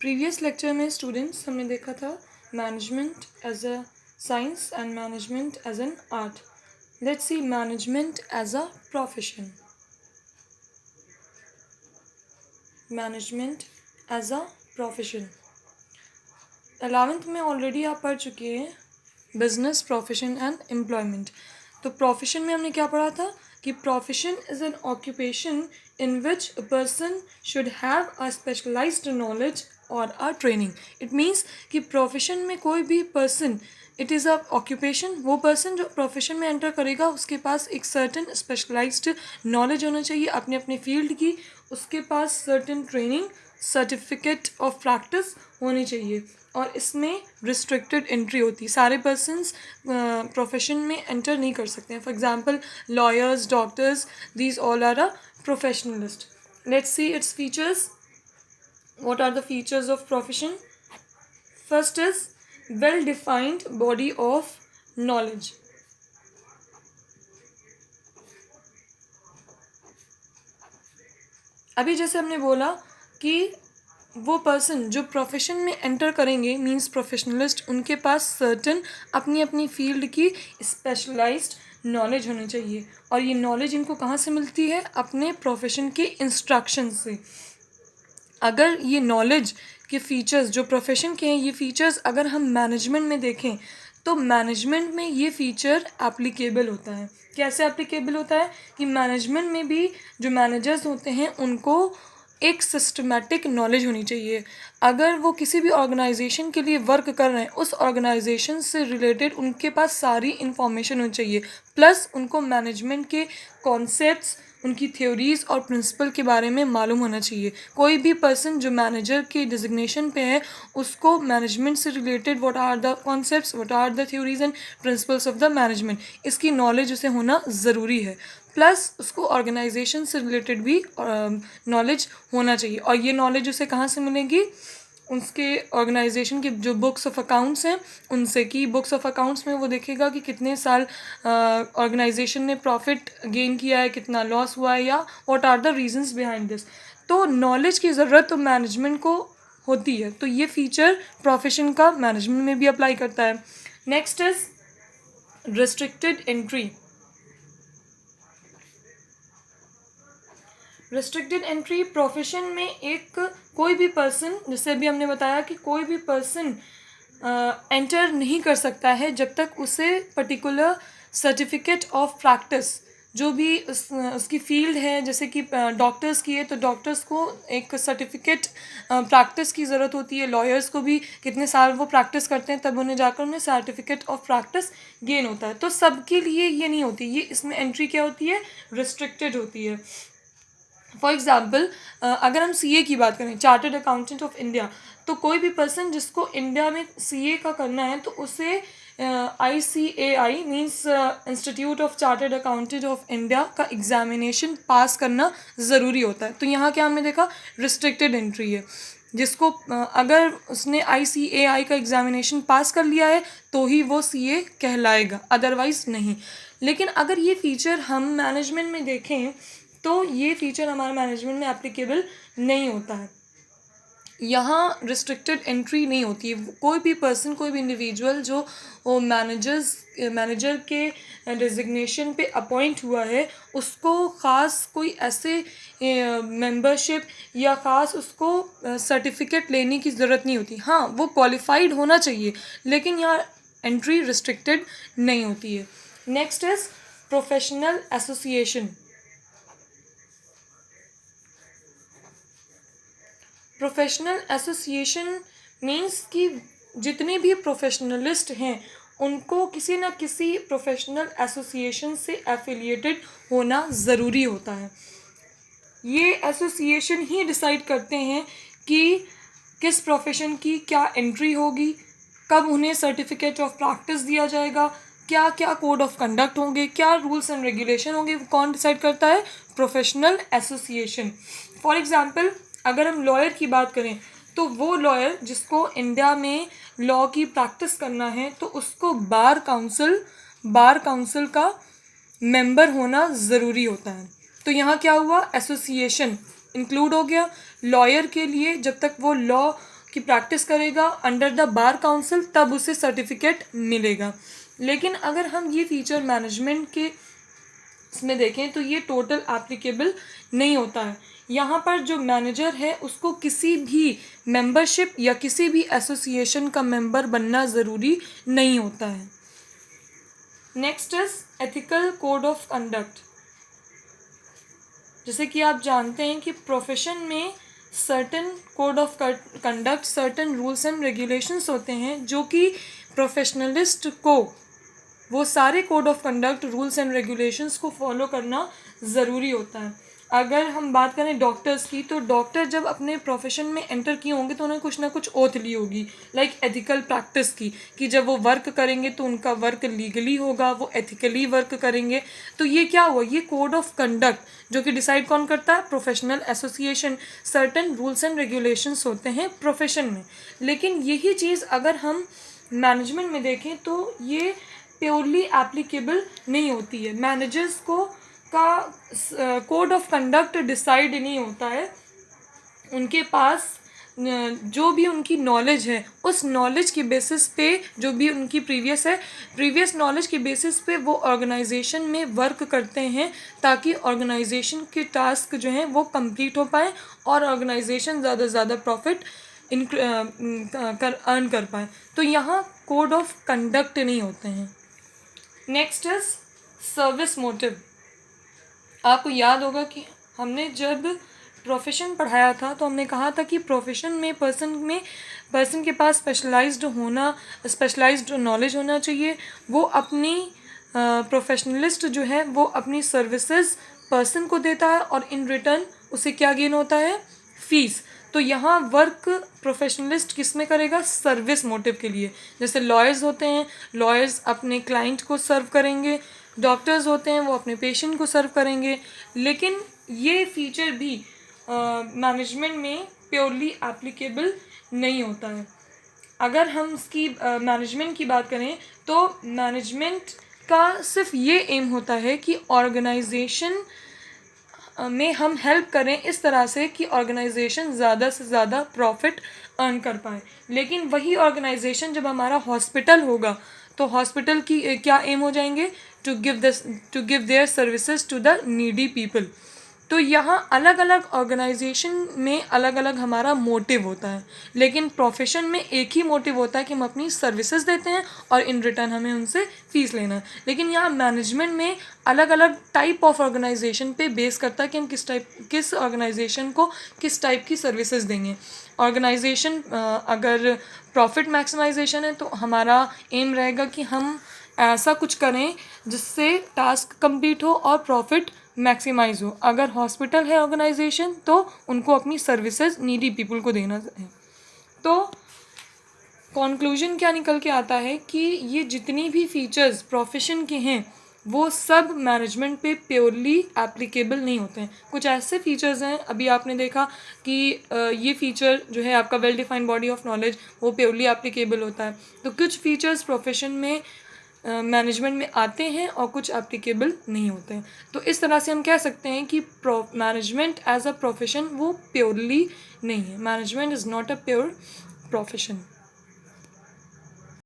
Previous lecture में students हमने देखा था management as a science and management as an art. Let's see management as a profession. Management as a profession 11th में already आप पढ़ चुके हैं बिजनेस, प्रोफेशन एंड एम्प्लॉयमेंट. तो प्रोफेशन में हमने क्या पढ़ा था कि profession is an occupation in which a person should have a specialized knowledge or a training. It means कि profession में कोई भी person, it is a occupation, वो person जो profession में enter करेगा उसके पास एक certain specialized knowledge होना चाहिए अपने अपने field की, उसके पास certain training, certificate of practice होनी चाहिए और इसमें रिस्ट्रिक्टेड एंट्री होती है. सारे पर्सनस प्रोफेशन में एंटर नहीं कर सकते हैं. For example lawyers, doctors, these all are a professionalist. Let's see its features. What are the features of profession? First is well defined body of knowledge. अभी जैसे हमने बोला कि वो पर्सन जो प्रोफेशन में एंटर करेंगे मींस प्रोफेशनलिस्ट, उनके पास सर्टन अपनी अपनी फील्ड की स्पेशलाइज्ड नॉलेज होनी चाहिए और ये नॉलेज इनको कहाँ से मिलती है? अपने प्रोफेशन के इंस्ट्रक्शन से. अगर ये नॉलेज के फीचर्स जो प्रोफेशन के हैं, ये फीचर्स अगर हम मैनेजमेंट में देखें तो मैनेजमेंट में ये फीचर एप्लीकेबल होता है. कैसे एप्लीकेबल होता है कि मैनेजमेंट में भी जो मैनेजर्स होते हैं उनको एक सिस्टमेटिक नॉलेज होनी चाहिए. अगर वो किसी भी ऑर्गेनाइजेशन के लिए वर्क कर रहे हैं, उस ऑर्गेनाइजेशन से रिलेटेड उनके पास सारी इन्फॉर्मेशन होनी चाहिए. प्लस उनको मैनेजमेंट के कॉन्सेप्ट्स, उनकी थ्योरीज और प्रिंसिपल के बारे में मालूम होना चाहिए. कोई भी पर्सन जो मैनेजर के डिजिग्नेशन पे है उसको मैनेजमेंट से related what are the concepts, what are the theories and principles of the management, इसकी नॉलेज उसे होना ज़रूरी है. प्लस उसको ऑर्गेनाइजेशन से रिलेटेड भी नॉलेज होना चाहिए और ये नॉलेज उसे कहाँ से मिलेगी? उसके ऑर्गेनाइजेशन की जो बुक्स ऑफ अकाउंट्स हैं उनसे. कि बुक्स ऑफ अकाउंट्स में वो देखेगा कि कितने साल ऑर्गेनाइजेशन ने प्रॉफिट गेन किया है, कितना लॉस हुआ है, या what are the reasons behind this. तो नॉलेज की ज़रूरत तो मैनेजमेंट को होती है. तो ये फीचर प्रोफेशन का मैनेजमेंट में भी अप्लाई करता है. Next is restricted entry. Restricted entry profession में एक कोई भी पर्सन, जैसे अभी हमने बताया कि कोई भी पर्सन एंटर नहीं कर सकता है जब तक उसे पर्टिकुलर सर्टिफिकेट ऑफ प्रैक्टिस, जो भी उसकी फील्ड है, जैसे कि डॉक्टर्स की है तो डॉक्टर्स को एक सर्टिफिकेट प्रैक्टिस की ज़रूरत होती है. लॉयर्स को भी कितने साल वो प्रैक्टिस करते हैं तब उन्हें जाकर उन्हें सर्टिफिकेट ऑफ प्रैक्टिस गेन होता है. तो सबके लिए ये नहीं होती. ये इसमें एंट्री क्या होती है? रिस्ट्रिक्टेड होती है. फॉर एग्ज़ाम्पल अगर हम सीए की बात करें, चार्टर्ड अकाउंटेंट ऑफ इंडिया, तो कोई भी पर्सन जिसको इंडिया में सीए का करना है तो उसे ICAI means institute of chartered accountant of India का एग्जामिनेशन पास करना ज़रूरी होता है. तो यहाँ क्या हमने देखा? रिस्ट्रिक्टेड एंट्री है. जिसको अगर उसने ICAI का एग्जामिनेशन पास कर लिया है तो ही वो सीए कहलाएगा, अदरवाइज़ नहीं. लेकिन अगर ये फीचर हम मैनेजमेंट में देखें तो ये फीचर हमारे मैनेजमेंट में एप्लीकेबल नहीं होता है. यहाँ रिस्ट्रिक्टेड एंट्री नहीं होती है. कोई भी पर्सन, कोई भी इंडिविजुअल जो मैनेजर के डिजिग्नेशन पे अपॉइंट हुआ है उसको ख़ास कोई ऐसे मेंबरशिप या ख़ास उसको सर्टिफिकेट लेने की ज़रूरत नहीं होती. हाँ, वो क्वालिफाइड होना चाहिए लेकिन यहाँ एंट्री रिस्ट्रिक्टेड नहीं होती है. Next is professional association. Professional association means कि जितने भी प्रोफेशनलिस्ट हैं उनको किसी न किसी प्रोफेशनल एसोसिएशन से एफिलिएटेड होना ज़रूरी होता है. ये एसोसिएशन ही डिसाइड करते हैं कि किस प्रोफेशन की क्या एंट्री होगी, कब उन्हें सर्टिफिकेट ऑफ प्रैक्टिस दिया जाएगा, क्या क्या कोड ऑफ कंडक्ट होंगे, क्या रूल्स एंड रेगुलेशन होंगे. कौन डिसाइड करता है? Professional association. फॉर एग्ज़ाम्पल अगर हम लॉयर की बात करें तो वो लॉयर जिसको इंडिया में लॉ की प्रैक्टिस करना है तो उसको बार काउंसिल का मेंबर होना ज़रूरी होता है. तो यहाँ क्या हुआ? एसोसिएशन इंक्लूड हो गया. लॉयर के लिए जब तक वो लॉ की प्रैक्टिस करेगा अंडर द बार काउंसिल, तब उसे सर्टिफिकेट मिलेगा। लेकिन अगर हम ये फीचर मैनेजमेंट के इसमें देखें तो ये टोटल एप्लीकेबल नहीं होता है। यहाँ पर जो मैनेजर है उसको किसी भी मेंबरशिप या किसी भी एसोसिएशन का मेंबर बनना ज़रूरी नहीं होता है। Next is ethical code of conduct. जैसे कि आप जानते हैं कि प्रोफेशन में certain code of conduct, certain rules and regulations होते हैं जो कि प्रोफेशनलिस्ट को वो सारे code of conduct, rules and regulations को फॉलो करना ज़रूरी होता है। अगर हम बात करें डॉक्टर्स की, तो डॉक्टर जब अपने प्रोफेशन में एंटर किए होंगे तो उन्हें कुछ ना कुछ ओथ ली होगी, लाइक एथिकल प्रैक्टिस की, कि जब वो वर्क करेंगे तो उनका वर्क लीगली होगा, वो एथिकली वर्क करेंगे। तो ये क्या हुआ, ये कोड ऑफ कंडक्ट जो कि डिसाइड कौन करता है, professional association. Certain rules and regulations होते हैं प्रोफेशन में। लेकिन यही चीज़ अगर हम मैनेजमेंट में देखें तो ये प्योरली एप्लीकेबल नहीं होती है। मैनेजर्स को का कोड ऑफ कंडक्ट डिसाइड नहीं होता है। उनके पास जो भी उनकी नॉलेज है उस नॉलेज की बेसिस पे, जो भी उनकी प्रीवियस नॉलेज के बेसिस पे वो ऑर्गेनाइजेशन में वर्क करते हैं, ताकि ऑर्गेनाइजेशन के टास्क जो हैं वो कंप्लीट हो पाए और ऑर्गेनाइजेशन ज़्यादा से ज़्यादा प्रॉफिट अर्न कर पाए। तो यहाँ कोड ऑफ कंडक्ट नहीं होते हैं। Next is service motive. आपको याद होगा कि हमने जब प्रोफेशन पढ़ाया था तो हमने कहा था कि प्रोफेशन में पर्सन के पास स्पेशलाइज्ड नॉलेज होना चाहिए। वो अपनी प्रोफेशनलिस्ट जो है वो अपनी सर्विसेज पर्सन को देता है और इन रिटर्न उसे क्या गेन होता है, फीस। तो यहाँ वर्क प्रोफेशनलिस्ट किस में करेगा, सर्विस मोटिव के लिए। जैसे लॉयर्स होते हैं, लॉयर्स अपने क्लाइंट को सर्व करेंगे, डॉक्टर्स होते हैं वो अपने पेशेंट को सर्व करेंगे। लेकिन ये फीचर भी मैनेजमेंट में प्योरली एप्लीकेबल नहीं होता है। अगर हम इसकी मैनेजमेंट की बात करें तो मैनेजमेंट का सिर्फ ये एम होता है कि ऑर्गेनाइजेशन में हम हेल्प करें इस तरह से कि ऑर्गेनाइजेशन ज़्यादा से ज़्यादा प्रॉफिट अर्न कर पाए। लेकिन वही ऑर्गेनाइजेशन जब हमारा हॉस्पिटल होगा तो हॉस्पिटल की क्या एम हो जाएंगे, to give their services to the needy people. तो यहाँ अलग अलग ऑर्गेनाइजेशन में अलग अलग हमारा मोटिव होता है, लेकिन प्रोफेशन में एक ही मोटिव होता है कि हम अपनी सर्विसेज देते हैं और इन रिटर्न हमें उनसे फीस लेना है। लेकिन यहाँ मैनेजमेंट में अलग अलग टाइप ऑफ ऑर्गेनाइजेशन पे बेस करता है कि हम किस ऑर्गेनाइजेशन को किस टाइप की सर्विसेज देंगे। ऑर्गेनाइजेशन अगर प्रॉफिट मैक्सिमाइजेशन है तो हमारा एम रहेगा कि हम ऐसा कुछ करें जिससे टास्क कंप्लीट हो और प्रॉफिट मैक्सिमाइज हो। अगर हॉस्पिटल है ऑर्गेनाइजेशन तो उनको अपनी सर्विसेज नीडी पीपल को देना है। तो कॉन्क्लूजन क्या निकल के आता है कि ये जितनी भी फीचर्स प्रोफेशन के हैं वो सब मैनेजमेंट पे प्योरली एप्लीकेबल नहीं होते हैं। कुछ ऐसे फीचर्स हैं, अभी आपने देखा कि ये फीचर जो है आपका well defined body of knowledge वो प्योरली एप्लीकेबल होता है। तो कुछ फीचर्स प्रोफेशन में मैनेजमेंट में आते हैं और कुछ एप्लीकेबल नहीं होते हैं। तो इस तरह से हम कह सकते हैं कि मैनेजमेंट एज अ प्रोफेशन वो प्योरली नहीं है। Management is not a pure profession.